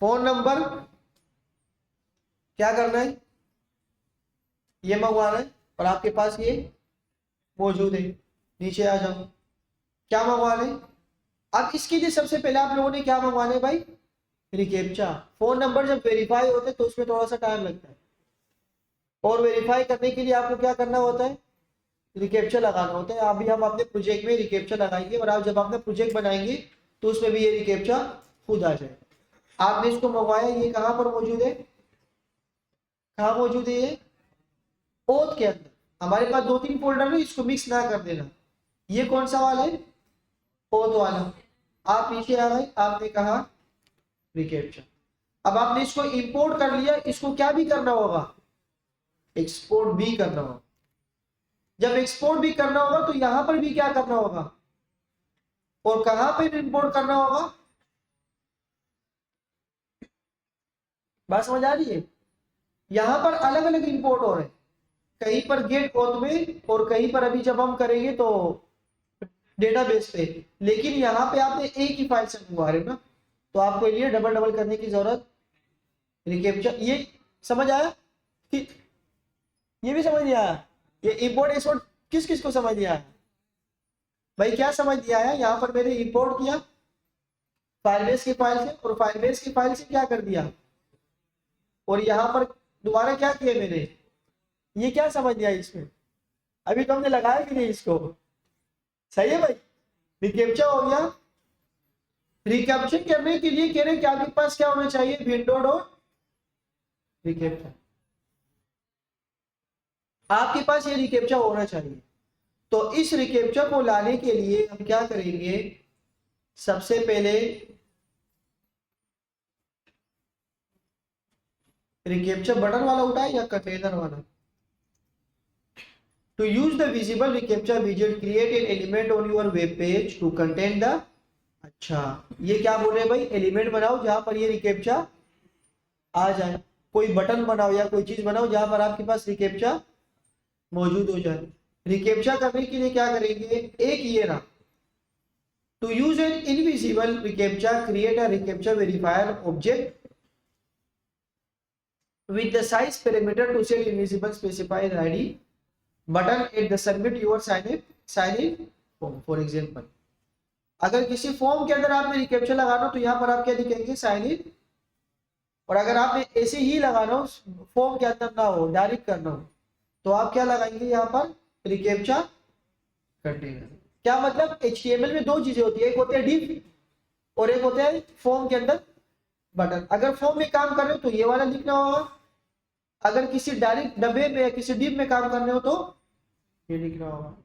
Phone number क्या करना है, ये मंगवाना है और आपके पास ये मौजूद है। नीचे आ जाओ, क्या मंगवाना है। अब इसके लिए सबसे पहले आप लोगों ने क्या मंगवाना है भाई, रिकेप्चा। फोन नंबर जब वेरीफाई होते हैं तो उसमें थोड़ा सा टाइम लगता है, और वेरीफाई करने के लिए आपको क्या करना होता है, रिकेप्चा लगाना होता है। अभी हम अपने प्रोजेक्ट में रिकेप्चा लगाएंगे और आप जब अपना प्रोजेक्ट बनाएंगे तो उसमें भी ये रिकेप्चा खुद आ जाए। आपने इसको मंगवाया, ये कहाँ पर मौजूद है, कहाँ मौजूद है ये, ओथ के अंदर। हमारे पास 2-3 फोल्डर है, इसको मिक्स ना कर देना। ये कौन सा वाला है, ओथ वाला। आप नीचे आ गए, आपने कहा रिकेप्चा। अब आपने इसको इंपोर्ट कर लिया, इसको क्या भी करना होगा, एक्सपोर्ट भी करना होगा। जब एक्सपोर्ट भी करना होगा तो यहां पर भी क्या करना होगा, और कहां पर इंपोर्ट करना होगा। बात समझ आ रही है, यहां पर अलग अलग इंपोर्ट हो रहे हैं, कहीं पर गेट ओथ में और कहीं पर अभी जब हम करेंगे तो डेटाबेस पे। लेकिन यहाँ पे आपने एक ही फाइल से मंगवा रहे हो ना, तो आपको लिए डबल डबल करने की जरूरत। रिकेप्चा ये समझ आया कि ये भी समझ नहीं आया, ये इंपोर्ट एक्सपोर्ट किस किस को समझ नहीं आया भाई, क्या समझ नहीं आया। यहाँ पर मैंने इंपोर्ट किया फायरबेस की फाइल से, और फायरबेस की फाइल से क्या कर दिया, और यहाँ पर दोबारा क्या किया मैंने, ये क्या समझ नहीं आया इसमें। अभी तो हमने लगाया कि नहीं इसको, सही है भाई। रिकेप्चा हो गया। रिकैप्चर करने के लिए कह रहे हैं कि आपके पास क्या होना चाहिए, विंडो डॉट रिकैप्चा। आपके पास ये रिकैप्चा होना चाहिए। तो इस रिकैप्चा को लाने के लिए हम क्या करेंगे, सबसे पहले रिकैप्चा बटन वाला उठाए या कंटेनर वाला। To use the visible reCAPTCHA विजेट create an element on your web page to contain the. अच्छा, ये क्या बोल रहे हैं भाई, एलिमेंट बनाओ जहां पर ये रिकैप्चा आ जाए। कोई बटन बनाओ या कोई चीज बनाओ जहां पर आपके पास रिकैप्चा मौजूद हो जाए। रिकैप्चा करने के लिए क्या करेंगे, एक ये ना, to use an invisible reCAPTCHA create a reCAPTCHA verifier object with the size parameter to set invisible specified ID button at the submit your sign in form। for example, अगर किसी फॉर्म के अंदर आपने रिकैप्चा लगाना तो यहाँ पर आप क्या लिखेंगे, साइन इन। और अगर आपने ऐसे ही लगाना हो, फॉर्म के अंदर ना हो, डायरेक्ट करना हो, तो आप क्या लगाएंगे यहाँ पर, रिकैप्चा कंटेनर। क्या मतलब, HTML में दो चीजें होती है, एक होते हैं div और एक होते हैं फॉर्म के अंदर बटन। अगर फॉर्म में काम कर रहे हो तो ये वाला लिखना होगा, अगर किसी डायरेक्ट डब्बे में या किसी डिब में काम करने हो तो ये लिखना होगा।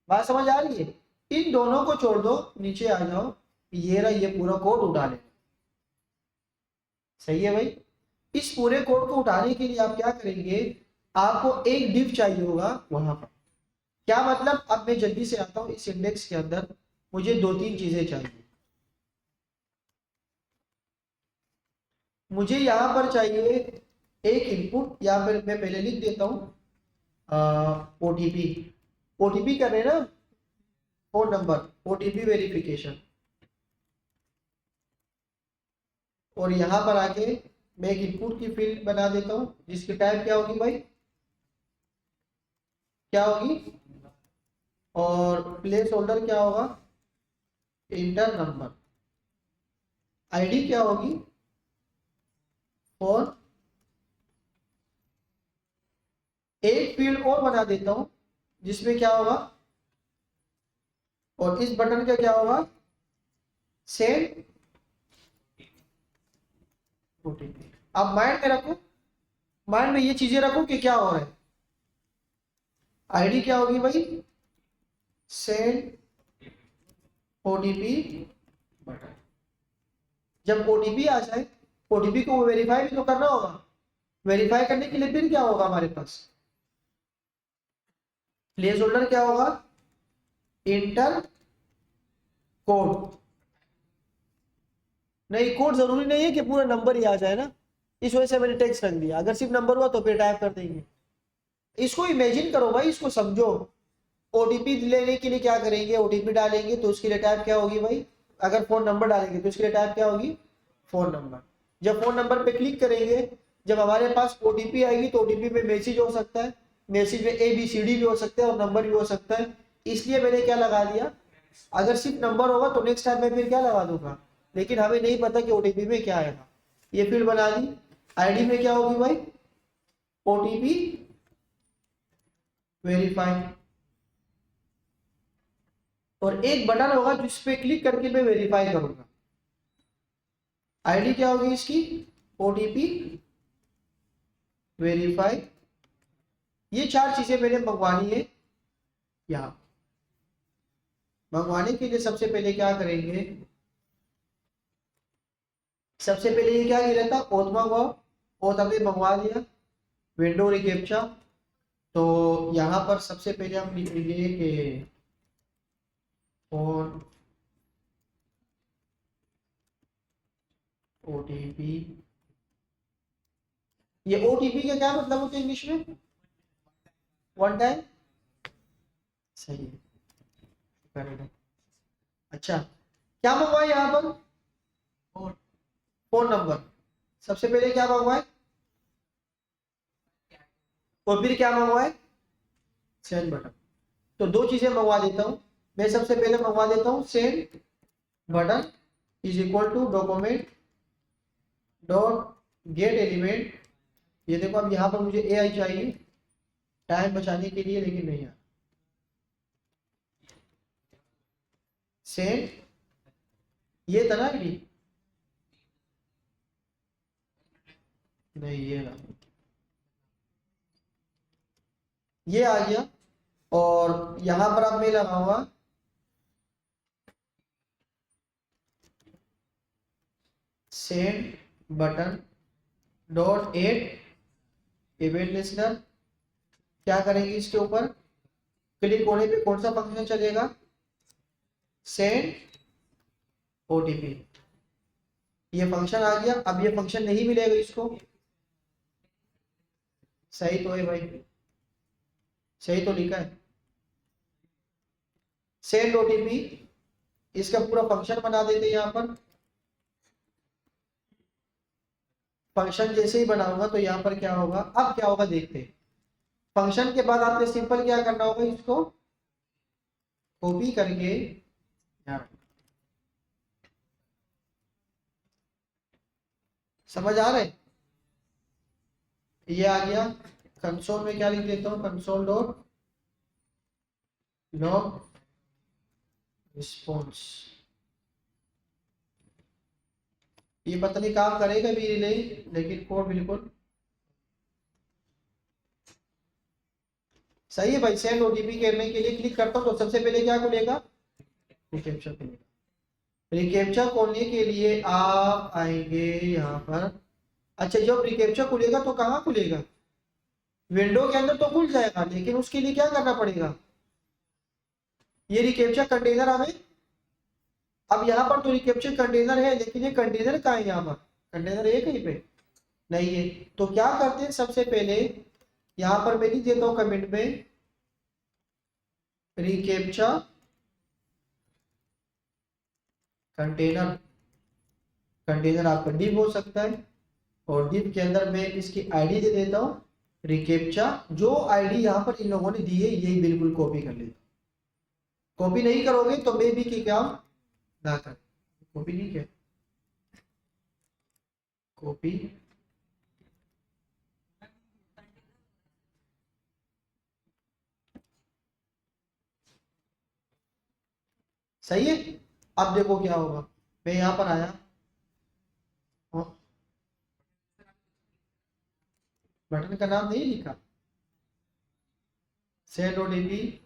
बात समझ आ रही है। इन दोनों को छोड़ दो, नीचे आ जाओ, ये रहा, ये पूरा कोड उठा ले। सही है भाई। इस पूरे कोड को उठाने के लिए आप क्या करेंगे, आपको एक डिव चाहिए होगा वहां पर। क्या मतलब, अब मैं जल्दी से आता हूं, इस इंडेक्स के अंदर मुझे 2-3 चीजें चाहिए। मुझे यहां पर चाहिए एक इनपुट, या फिर मैं पहले लिख देता हूं ओटीपी। ओटीपी कर रहे हैं ना, फोन नंबर, ओटीपी वेरिफिकेशन। और यहां पर आके मैं एक इनपुट की फील्ड बना देता हूं जिसकी टाइप क्या होगी भाई, क्या होगी, और प्लेस होल्डर क्या होगा, इंटर नंबर। आईडी क्या होगी, फोन। एक फील्ड और बना देता हूं जिसमें क्या होगा, और इस बटन का क्या होगा, सेंड ओटीपी। अब माइंड में रखो, माइंड में ये चीजें रखो कि क्या हो रहा है। आईडी क्या होगी भाई, सेंड ओटीपी बटन। जब ओटीपी आ जाए, ओटीपी को वेरीफाई भी तो करना होगा। वेरीफाई करने के लिए फिर क्या होगा हमारे पास, प्लेस होल्डर क्या होगा, इंटर कोड। नहीं, कोड जरूरी नहीं है कि पूरा नंबर ही आ जाए ना, इस वजह से मैंने टेक्स्ट रख दिया। अगर सिर्फ नंबर हुआ तो फिर टाइप कर देंगे। इसको इमेजिन करो भाई, इसको समझो। ओटीपी लेने के लिए क्या करेंगे, ओटीपी डालेंगे तो उसके लिए टाइप क्या होगी भाई, अगर फोन नंबर डालेंगे तो उसके लिए टाइप क्या होगी, फ़ोन नंबर। जब फ़ोन नंबर पे क्लिक करेंगे, जब हमारे पास ओटीपी आएगी तो ओटीपी पे मैसेज हो सकता है, मैसेज में ABCD भी हो सकता है और नंबर भी हो सकता है। इसलिए मैंने क्या लगा दिया, अगर सिर्फ नंबर होगा तो नेक्स्ट टाइम मैं फिर क्या लगा दूंगा, लेकिन हमें नहीं पता कि ओटीपी में क्या आएगा। ये फील्ड बना दी। आईडी में क्या होगी भाई, ओटीपी वेरीफाई, और एक बटन होगा जिस पे क्लिक करके मैं वेरीफाई करूंगा। आईडी क्या होगी इसकी, ओटीपी वेरीफाई। ये 4 चीजें मैंने मंगवानी है। यहाँ मंगवाने के लिए सबसे पहले क्या करेंगे, सबसे पहले ये क्या गिरा था, ओथ मंगवाओ। ओथ हमने मंगवा लिया। विंडो रिकैप्चा, तो यहाँ पर सबसे पहले हम लिखेंगे कि फोन ओटीपी। ये ओटीपी का क्या मतलब होता है इंग्लिश में, वन टाइम। सही है, करेक्ट। अच्छा, क्या मंगवाए यहाँ पर, फोन नंबर। सबसे पहले क्या मंगवाए, और फिर क्या मंगवाए, सेंड बटन। तो 2 चीजें मंगवा देता हूँ मैं। सबसे पहले मंगवा देता हूँ send button is equal to document dot get element. ये देखो, अब यहाँ पर मुझे AI चाहिए टाइम बचाने के लिए, लेकिन नहीं है। सेंड, ये था ना आईडी, नहीं ये ना, ये आ गया। और यहां पर अब मैं लगाऊंगा send button dot add event listener. क्या करेंगे, इसके ऊपर क्लिक होने पे कौन सा फंक्शन चलेगा, सेंड ओटीपी। ये फंक्शन आ गया। अब ये फंक्शन नहीं मिलेगा इसको, सही तो है भाई, सही तो लिखा है सेंड ओटीपी। इसका पूरा फंक्शन बना देते हैं यहाँ पर। फंक्शन जैसे ही बनाऊंगा तो यहाँ पर क्या होगा, अब क्या होगा देखते हैं। फंक्शन के बाद आपने सिंपल क्या करना होगा, इसको कॉपी करके यहाँ, समझ आ रहा है, ये आ गया। कंसोल में क्या लिख देता हूँ, कंसोल डॉट लॉग रिस्पॉन्स। ये पता नहीं काम करेगा भी रिले, लेकिन कोड बिल्कुल सही है भाई। सेंड ओटीपी करने के लिए क्लिक करता हूँ तो सबसे पहले क्या खुलेगा, रिकैप्चा खुलेगा। रिकैप्चा खोलने के लिए आप आएंगे यहाँ पर। अच्छा, जब रिकैप्चा खुलेगा तो कहाँ खुलेगा, विंडो के अंदर तो खुल जाएगा, लेकिन उसके लिए क्या करना पड़ेगा, ये रिकैप्चा कंटेनर हमें, अब यहाँ पर तो रिकैप्चा कंटेनर है, लेकिन ये कंटेनर कहाँ है, यहाँ पर कंटेनर है कहीं पे नहीं है। तो क्या करते हैं, सबसे पहले यहाँ पर मैं लिख देता हूँ कमेंट में रिकैप्चा कंटेनर। कंटेनर आपका डिव हो सकता है, और डिव के अंदर मैं इसकी आईडी दे देता हूँ रिकैप्चा। जो आईडी यहाँ पर इन लोगों ने दी है यही बिल्कुल कॉपी कर लेता। कॉपी नहीं करोगे तो मे बी की काम ना कर। कॉपी नहीं किया, कॉपी सही है। अब देखो क्या होगा, मैं यहाँ पर आया, बटन का नाम नहीं लिखा, सेंड ओटीपी,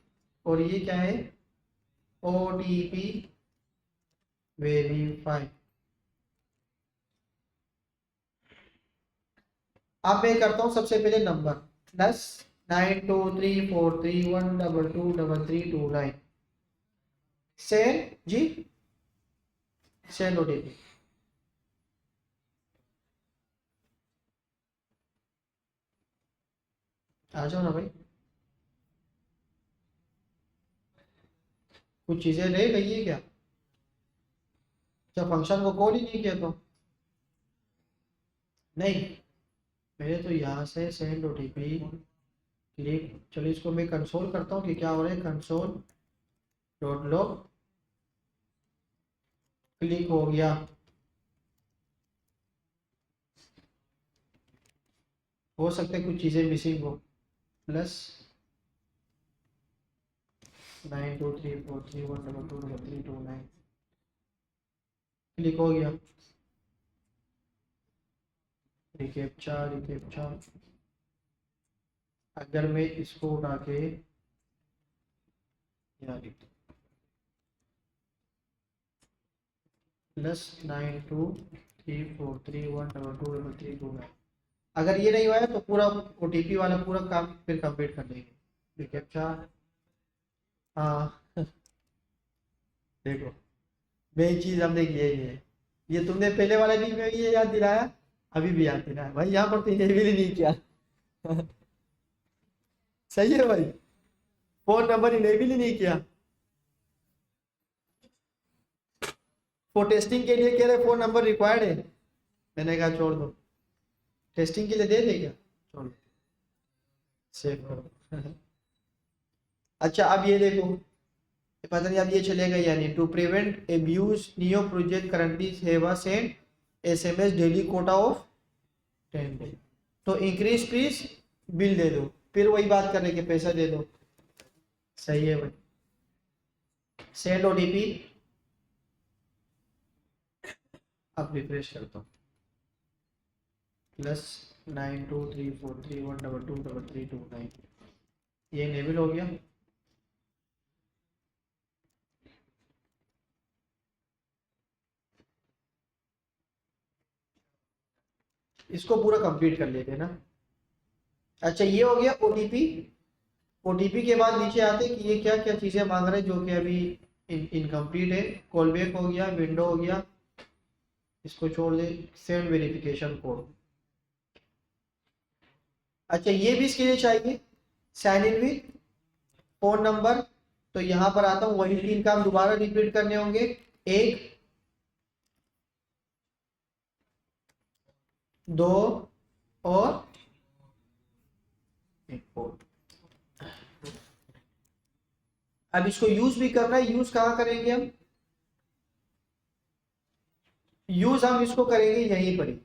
और ये क्या है, ओटीपी वेरीफाई। अब मैं करता हूँ सबसे पहले नंबर +923431223329 सेंड जी, सेंड ओटीपी। आ जाओ ना भाई, कुछ चीजें रह गई है क्या, जब फंक्शन को कॉल ही नहीं किया तो नहीं, मेरे तो यहाँ से सेंड ओटीपी क्लिक, चलो इसको मैं कंसोल करता हूँ कि क्या हो रहा है। कंसोल डॉट लॉग क्लिक हो गया। हो सकता है कुछ चीज़ें मिसिंग हो। प्लस 923431223329 क्लिक हो गया। रिकैप्चा रिकैप्चा, अगर मैं इसको उठा के यहाँ लिख दूँ +923431223329, अगर ये नहीं हुआ है तो पूरा ओटीपी वाला पूरा काम फिर कंप्लीट कर देंगे। रिकैप्चा, हाँ देखो मेन चीज हमने की है ये तुमने पहले वाले दिन में भी ये याद दिलाया, अभी भी याद दिलाया भाई, यहाँ पर तो इनेबल ही नहीं किया। सही है भाई, फोन नंबर इनेबल ही नहीं किया। वो टेस्टिंग के लिए कह रहे फोन नंबर रिक्वायर्ड है, मैंने कहा छोड़ दो, टेस्टिंग के लिए दे दे क्या, छोड़ दो, सेव करो। अच्छा अब ये देखो, पता नहीं अब ये चलेगा या नहीं। To prevent abuse new project currently have a send SMS daily quota of 10 day, तो इंक्रीज प्लीज बिल दे दो, फिर वही बात करने के पैसा दे दो। सही है भाई, सेंड ओटीपी, अब रिफ्रेश करता हूँ। +923431223329, ये इनेबल हो गया। इसको पूरा कंप्लीट कर लेते हैं ना। अच्छा ये हो गया ओटीपी। ओटीपी के बाद नीचे आते हैं कि ये क्या क्या चीजें मांग रहे हैं जो कि अभी इनकम्प्लीट है। कॉल बैक हो गया, विंडो हो गया, इसको छोड़ दे, सेंड वेरिफिकेशन कोड। अच्छा ये भी इसके लिए चाहिए, sign in with phone number, तो यहाँ पर आता हूँ, वही 3 काम दोबारा रिपीट करने होंगे। एक, दो और एक कोड। अब इसको यूज भी करना है, यूज कहाँ करेंगे हम, यूज हम इसको करेंगे यहीं पर ही,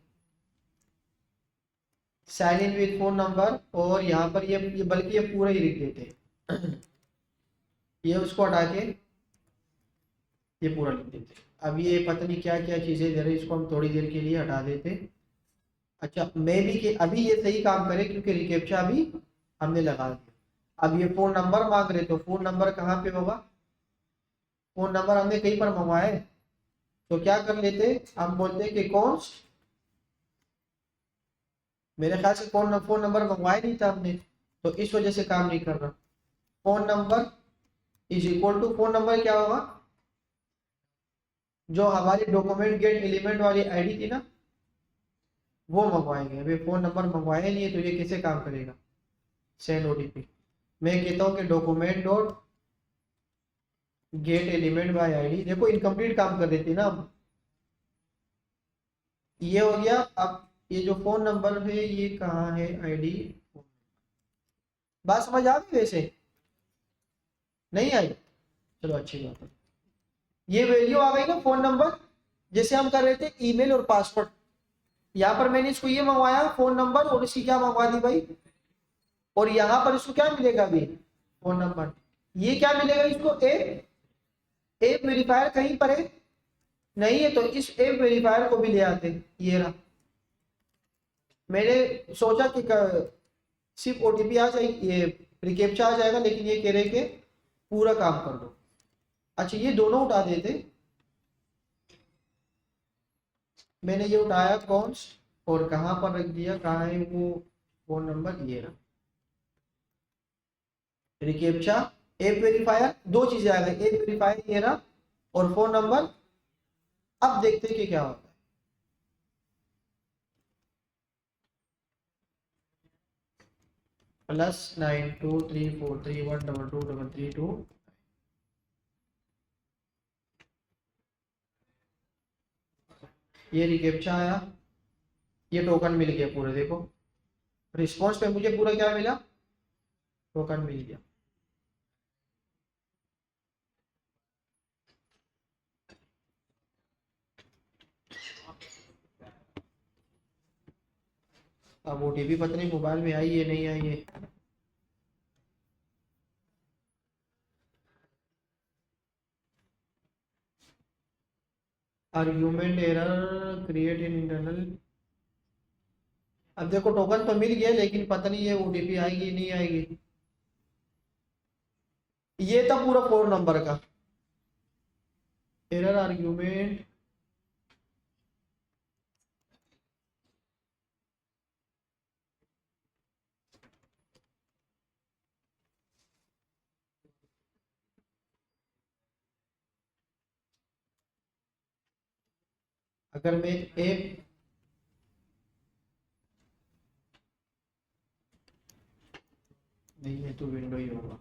sign in with phone number, और यहाँ पर ये बल्कि ये पूरा ही लिख देते हैं। ये उसको हटा के ये पूरा लिख देते। अब ये पता नहीं क्या क्या चीजें दे रहे, इसको हम थोड़ी देर के लिए हटा देते। अच्छा मैं भी कि अभी ये सही काम करे क्योंकि रिकेप्चा अभी हमने लगा दिया। अब ये फोन नंबर मांग रहे, तो फोन नंबर कहाँ पे होगा, फोन नंबर हमने कहीं पर मंगवाया है, तो क्या कर लेते, हम बोलते हैं कि कॉन्स्ट, मेरे ख्याल से फोन नंबर मंगवाया नहीं था हमने, तो इस वजह से काम नहीं कर रहा। Phone number is equal to, phone number क्या होगा, जो हमारी डॉक्यूमेंट गेट एलिमेंट वाली आईडी थी ना, वो मंगवाएंगे। अभी फोन नंबर मंगवाया नहीं है तो ये कैसे काम करेगा, सेंड ओटीपी। मैं कहता हूँ कि document dot get element by ID, देखो इनकम्प्लीट काम कर देती ना अब। ये हो गया। अब ये जो फोन नंबर है ये कहाँ है, आईडी, बात समझ आ गई वैसे, नहीं आई, चलो अच्छी बात है। ये वैल्यू आ गई ना फोन नंबर, जैसे हम कर रहे थे ईमेल और पासवर्ड, यहाँ पर मैंने इसको ये मंगवाया फोन नंबर और इसकी क्या मंगवा दी भाई, और यहाँ पर इसको क्या मिलेगा अभी, फोन नंबर, ये क्या मिलेगा इसको, ऐप वेरीफायर कहीं पर है नहीं है, तो इस ऐप वेरीफायर को भी ले आते, ये रहा। मैंने सोचा कि सिर्फ ओटीपी आ जाएगी, ये रिकेप्चा आ जाएगा, लेकिन ये कह रहे कि पूरा काम कर दो। अच्छा ये दोनों उठा देते, मैंने ये उठाया कॉन्स्ट और कहाँ पर रख दिया, कहाँ है वो फोन नंबर, ये रहा। रिकेप्चा, ऐप वेरीफायर, दो चीजें आ गई, ऐप वेरीफायर ये रहा और फोन नंबर। अब देखते हैं कि क्या होता है। +923431223332, ये रिकेप्चा आया, ये टोकन मिल गया पूरे, देखो रिस्पॉन्स पे मुझे पूरा क्या मिला, टोकन मिल गया। अब ओटीपी पता नहीं मोबाइल में आई है नहीं आई है। Argument error create in internal. अब देखो टोकन तो मिल गया लेकिन पता नहीं है ओटीपी आएगी नहीं आएगी। ये था पूरा 4 नंबर का एरर आर्ग्यूमेंट। अगर मैं एक नहीं है तो विंडो ही होगा।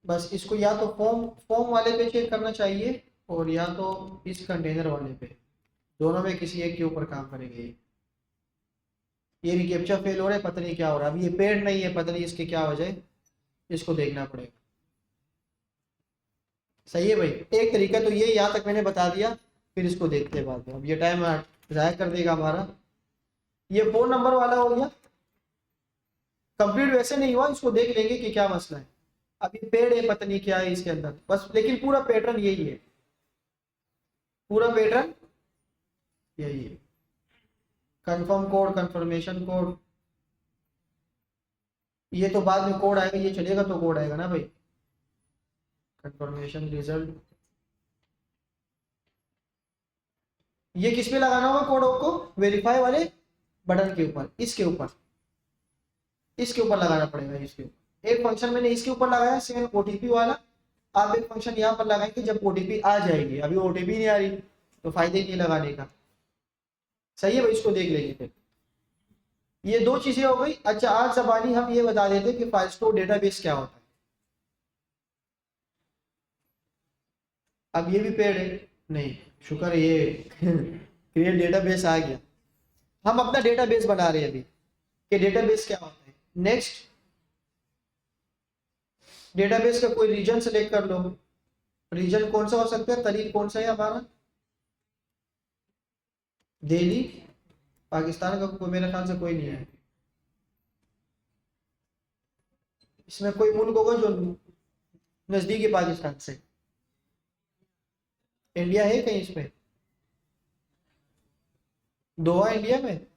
बस इसको या तो फॉर्म फॉर्म वाले पे चेक करना चाहिए और या तो इस कंटेनर वाले पे, दोनों में किसी एक के ऊपर काम करेंगे। ये रिकैप्चा फेल हो रहा है, पता नहीं क्या हो रहा है। अभी ये पेड नहीं है, पता नहीं इसकी क्या वजह है, इसको देखना पड़ेगा। सही है भाई, एक तरीका तो ये यहाँ तक मैंने बता दिया, फिर इसको देखते हैं बाद में। अब ये टाइम ज़ाया कर देगा हमारा। ये 4 नंबर वाला हो गया कंप्लीट, वैसे नहीं हुआ, इसको देख लेंगे कि क्या मसला है। अभी पेड़ है, पता नहीं क्या है इसके अंदर बस, लेकिन पूरा पैटर्न यही है, पूरा पैटर्न यही है। कंफर्म कोड, कंफर्मेशन कोड, ये तो बाद में कोड आएगा, ये चलेगा तो कोड आएगा ना भाई। कंफर्मेशन रिजल्ट, ये किस पे लगाना होगा कोड आपको, वेरीफाई वाले बटन के ऊपर, इसके ऊपर, इसके ऊपर लगाना पड़ेगा। इसके ऊपर एक फंक्शन मैंने इसके ऊपर लगाया सेम ओटीपी वाला, आप एक फंक्शन यहाँ पर लगाएंगे जब ओटीपी आ जाएगी। अभी ओटीपी नहीं आ रही तो फायदे नहीं लगाने का। सही है भाई, इसको देख लेंगे फिर। ये 2 चीजें हो गई। अच्छा आज जबानी हम ये बता देते कि फाइल स्टोर डेटाबेस क्या होता है। अब ये भी पेड़ है नहीं, शुक्र है ये क्रिएट डेटाबेस आ गया। हम अपना डेटाबेस बना रहे हैं अभी कि डेटाबेस क्या होता है। नेक्स्ट, डेटाबेस का कोई रीजन सेलेक्ट कर लो। रीजन कौन सा हो सकता है, तरीक कौन सा है हमारा, दिल्ली, पाकिस्तान का कोई मेरे ख्याल से कोई नहीं है इसमें। कोई मुल्क होगा जो नजदीक है पाकिस्तान से, इंडिया है कहीं इसमें, दोहा इंडिया में,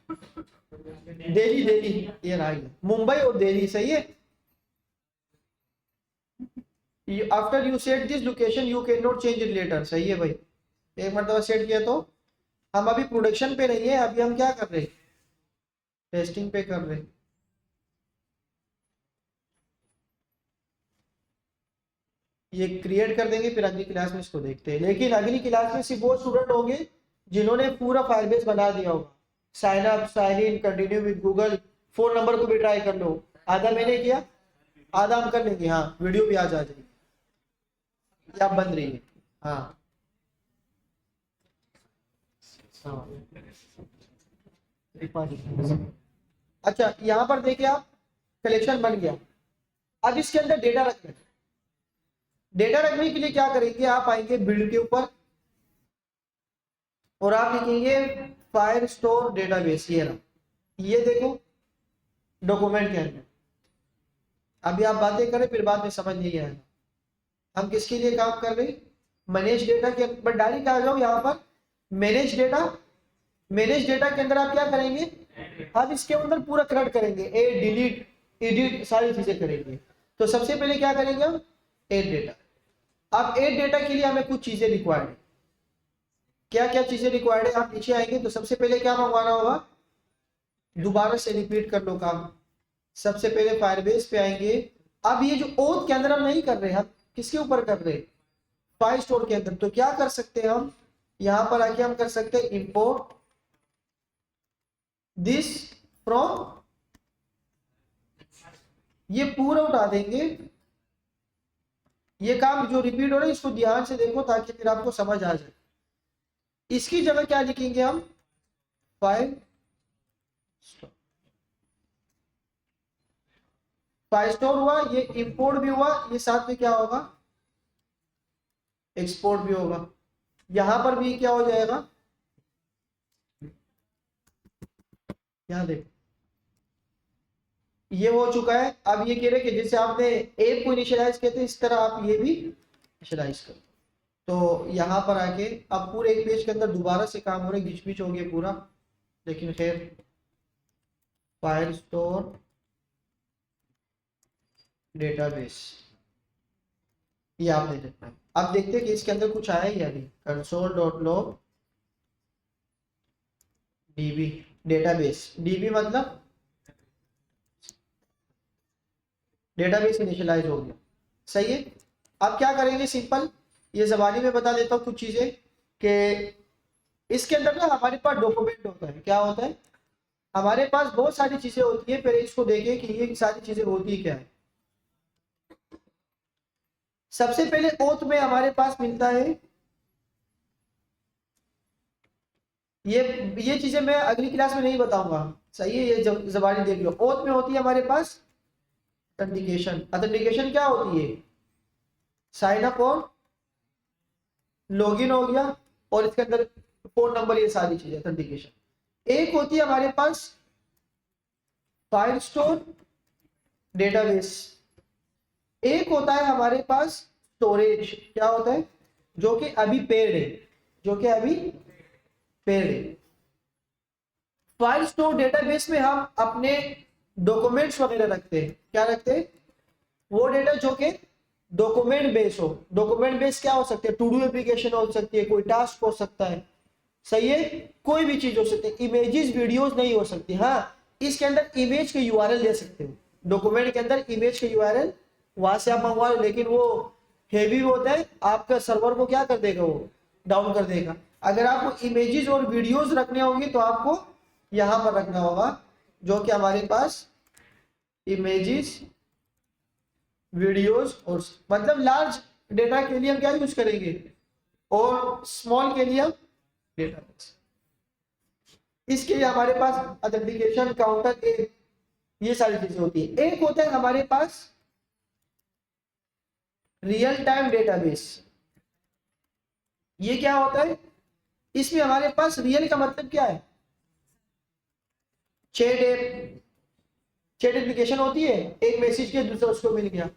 दिल्ली, दिल्ली ये रहा है। मुंबई और दिल्ली, सही है। After you set this location you can not change it later, सही है भाई। एक मरतबा सेट किया तो। हम अभी प्रोडक्शन पे नहीं है, अभी हम क्या कर रहे हैं, टेस्टिंग पे कर रहे हैं। ये क्रिएट कर देंगे फिर अगली क्लास में इसको देखते हैं। लेकिन अगली क्लास में सिर्फ वो स्टूडेंट होंगे जिन्होंने पूरा फायरबेस बना दिया होगा। Sign up, sign in, continue with Google, 4 number को भी ट्राई कर लो। आधा मैंने किया, आधा हम कर लेंगे। हाँ वीडियो भी आज आ जाएगी, या बंद रही है। हाँ हाँ। अच्छा यहाँ पर देखिए आप, कलेक्शन बन गया। अब इसके अंदर डेटा रखना है। डेटा रखने के लिए क्या करेंगे, आप आएंगे बिल्ड के ऊपर और आप लिखेंगे फायर स्टोर डेटाबेस। ये रहा, ये देखो डॉक्यूमेंट के अंदर। अभी आप बातें करें फिर बाद में समझ नहीं आएगा। हम किसके लिए काम कर रहे हैं, मैनेज डेटा के अंदर डायरेक्ट आ जाओ यहाँ पर। मैनेज डेटा, मैनेज डेटा के अंदर आप क्या करेंगे, आप इसके अंदर पूरा करेक्ट करेंगे, एड डिलीट एडिट सारी चीजें करेंगे। तो सबसे पहले क्या करेंगे हम, एड डेटा। अब एड डेटा के लिए हमें कुछ चीजें रिक्वायर्ड है। क्या क्या चीजें रिक्वायर्ड है, आप नीचे आएंगे तो सबसे पहले क्या मंगवाना होगा, दोबारा से रिपीट कर लो काम। सबसे पहले फायरबेस पे आएंगे। अब ये जो ओथ के अंदर हम नहीं कर रहे, हम किसके ऊपर कर रहे, फाइल स्टोर के अंदर। तो क्या कर सकते हैं हम, यहां पर आके हम कर सकते हैं इंपोर्ट दिस फ्रॉम, ये पूरा उठा देंगे ये काम जो रिपीट हो रहा है इसको ध्यान से देखो ताकि फिर आपको समझ आ जाए। इसकी जगह क्या लिखेंगे हम, फाइल स्टोर हुआ, ये इंपोर्ट भी हुआ, ये साथ में क्या होगा, एक्सपोर्ट भी होगा। यहां पर भी क्या हो जाएगा, यहां देखो ये हो चुका है। अब ये कह रहे कि जैसे आपने ऐप को इनिशियलाइज किया था इस तरह आप ये भी इनिशियलाइज करो। तो यहाँ पर आके अब पूरे एक पेज के अंदर दोबारा से काम हो रहा है, घिच पिच हो गया पूरा, लेकिन खैर फाइल स्टोर डेटाबेस ये आपने देखना है। अब देखते हैं कि इसके अंदर कुछ आया या नहीं। console.log db डेटाबेस, डीबी मतलब डेटाबेस इनिशियलाइज हो गया, सही है। अब क्या करेंगे, सिंपल ये ज़बानी में बता देता हूँ कुछ चीज़ें कि इसके अंदर ना हमारे पास डॉक्यूमेंट होता है। क्या होता है, हमारे पास बहुत सारी चीज़ें होती है। पहले इसको देखें कि ये सारी चीज़ें होती क्या है। सबसे पहले ओथ में हमारे पास मिलता है, ये चीज़ें मैं अगली क्लास में नहीं बताऊंगा, सही है, ये ज़बानी देख लो। ओथ में होती है हमारे पास ऑथेंटिकेशन। ऑथेंटिकेशन क्या होती है, साइन अप और लॉगिन हो गया, और इसके अंदर फोन नंबर, ये सारी चीजें ऑथेंटिकेशन। एक होती है हमारे पास फाइल स्टोर डेटाबेस, एक होता है हमारे पास स्टोरेज। क्या होता है, जो कि अभी पेड है, जो कि अभी पेड है। फाइल स्टोर डेटाबेस में हम अपने डॉक्यूमेंट्स वगैरह रखते हैं। क्या रखते हैं, वो डेटा जो कि डॉक्यूमेंट बेस हो। डॉक्यूमेंट बेस क्या हो सकते हैं, टू डू एप्लीकेशन हो सकती है, कोई टास्क हो सकता है, सही है, कोई भी चीज हो सकती है। इमेजेस वीडियोस नहीं हो सकती। हाँ, इसके अंदर इमेज के यूआरएल दे सकते हो, डॉक्यूमेंट के अंदर इमेज के यूआरएल वहां से आप मंगवा लो, लेकिन वो हेवी होता है, आपका सर्वर को क्या कर देगा, वो डाउन कर देगा। अगर आपको इमेजेस और वीडियोस रखने होंगे तो आपको यहाँ पर रखना होगा, जो कि हमारे पास इमेजेस वीडियोस, और मतलब लार्ज डेटा के लिए हम क्या यूज करेंगे, और स्मॉल के लिए हम डेटाबेस। इसके लिए हमारे पास ऑथेंटिकेशन काउंटर, ये सारी चीजें होती है। एक होता है हमारे पास रियल टाइम डेटाबेस। ये क्या होता है, इसमें हमारे पास रियल का मतलब क्या है, चैट एप्लीकेशन होती है, एक मैसेज के दूसरा उसको मिल गया।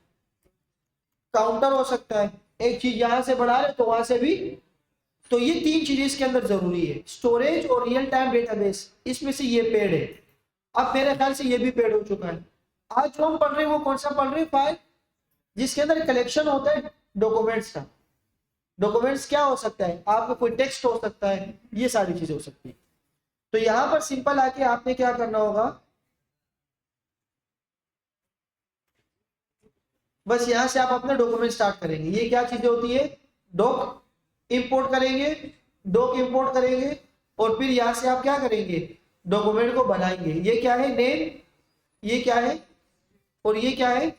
काउंटर हो सकता है, एक चीज यहां से बढ़ा रहे तो वहां से भी। तो ये तीन चीजें इसके अंदर जरूरी है, स्टोरेज और रियल टाइम डेटाबेस। इसमें से ये पेड है, अब मेरे ख्याल से ये भी पेड हो चुका है। आज जो हम पढ़ रहे हैं वो कौन सा पढ़ रहे हैं, फाइल जिसके अंदर कलेक्शन होता है डॉक्यूमेंट्स का। डॉक्यूमेंट्स क्या हो सकता है, आपका कोई टेक्स्ट हो सकता है, ये सारी चीजें हो सकती है। तो यहां पर सिंपल आके आपने क्या करना होगा, बस यहां से आप अपना डॉक्यूमेंट स्टार्ट करेंगे। ये क्या चीजें होती है, डॉक इंपोर्ट करेंगे, डॉक इंपोर्ट करेंगे, और फिर यहां से आप क्या करेंगे, डॉक्यूमेंट को बनाएंगे। ये क्या है, नेम, ये क्या है, और ये क्या है,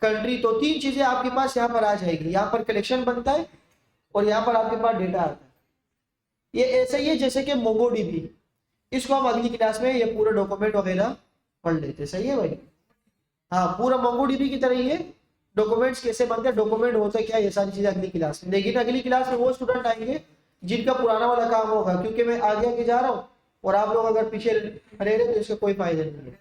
कंट्री। तो तीन चीजें आपके पास यहाँ पर आ जाएगी। यहाँ पर कलेक्शन बनता है और यहाँ पर आपके पास डेटा आता है। ये ऐसा ही है जैसे कि मोंगोडीबी, इसको हम अगली क्लास में ये पूरा डॉक्यूमेंट वगैरह पढ़ लेते, सही है भाई। हाँ, पूरा मोंगोडीबी की तरह ही है। डॉक्यूमेंट्स कैसे बनते हैं, डॉक्यूमेंट होता क्या, ये सारी चीजें अगली क्लास में। लेकिन अगली क्लास में वो स्टूडेंट आएंगे जिनका पुराना वाला काम होगा, क्योंकि मैं आगे आगे जा रहा हूँ और आप लोग अगर पीछे रह रहे तो इसका कोई फायदा नहीं है।